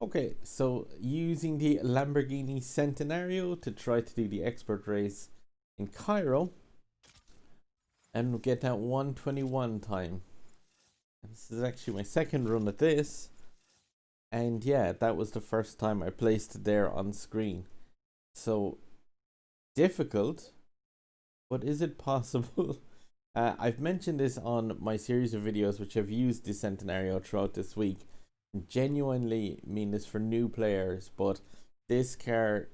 Okay, so using the Lamborghini Centenario to try to do the expert race in Cairo and get that 121 time. This is actually my second run at this, and yeah, that was the first time I placed it there on screen. So difficult, but is it possible? I've mentioned this on my series of videos which have used the Centenario throughout this week. Genuinely mean this for new players, but this car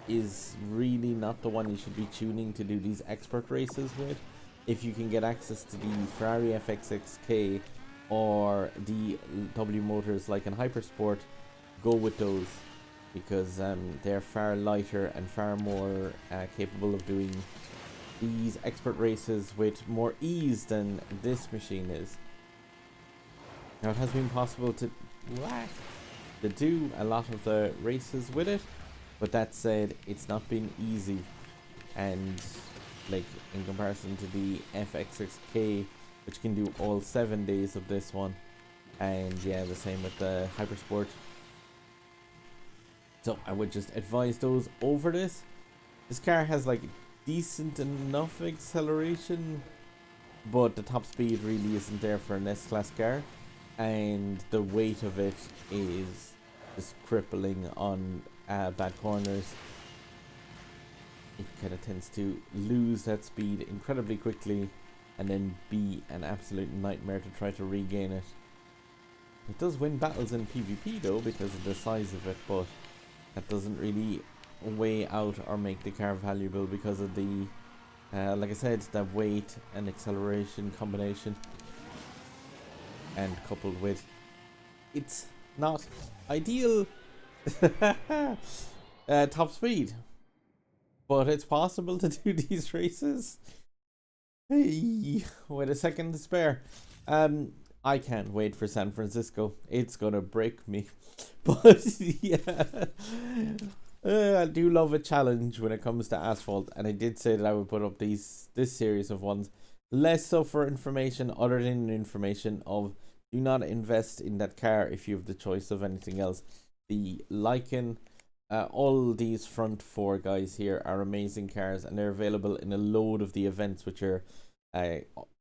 is really not the one you should be tuning to do these expert races with. If you can get access to the Ferrari FxXK or the W Motors Lykan Hypersport, go with those because they're far lighter and far more capable of doing these expert races with more ease than this machine is. Now it has been possible to do a lot of the races with it, but that said, it's not been easy, and like in comparison to the FxXK, which can do all 7 days of this one, and yeah, the same with the Hypersport. So I would just advise those over this. This car has like decent enough acceleration, but the top speed really isn't there for an S-Class car, and the weight of it is just crippling on bad corners. It kind of tends to lose that speed incredibly quickly and then be an absolute nightmare to try to regain it. It does win battles in PvP though because of the size of it, but that doesn't really weigh out or make the car valuable because of the like I said, that weight and acceleration combination, and coupled with it's not ideal top speed, but it's possible to do these races. Hey, wait a second to spare. I can't wait for San Francisco. It's gonna break me. But yeah, I do love a challenge when it comes to Asphalt, and I did say that I would put up this series of ones, less so for information other than information of do not invest in that car if you have the choice of anything else. The Lykan, all these front four guys here are amazing cars, and they're available in a load of the events which are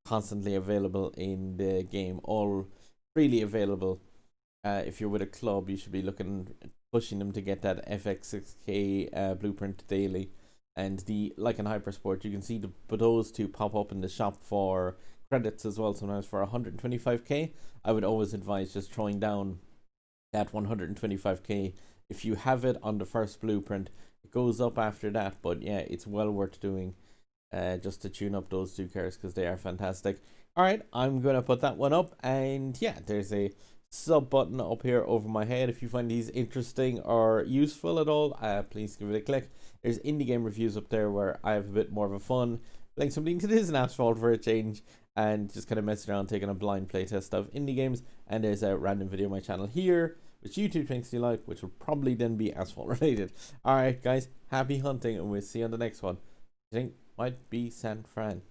constantly available in the game, all freely available. If you're with a club, you should be pushing them to get that FxXK blueprint daily, and the Lykan Hypersport. You can see those two pop up in the shop for credits as well. Sometimes for 125k. I would always advise just throwing down that 125k. If you have it on the first blueprint, it goes up after that. But yeah, it's well worth doing. Just to tune up those two cars because they are fantastic. Alright, I'm going to put that one up, and yeah, there's a sub button up here over my head. If you find these interesting or useful at all, please give it a click. There's indie game reviews up there where I have a bit more of a fun playing something that is an Asphalt for a change, and just kind of messing around taking a blind playtest of indie games. And there's a random video on my channel here which YouTube thinks you like, which will probably then be Asphalt related. Alright guys, happy hunting, and we'll see you on the next one. I think might be San Fran.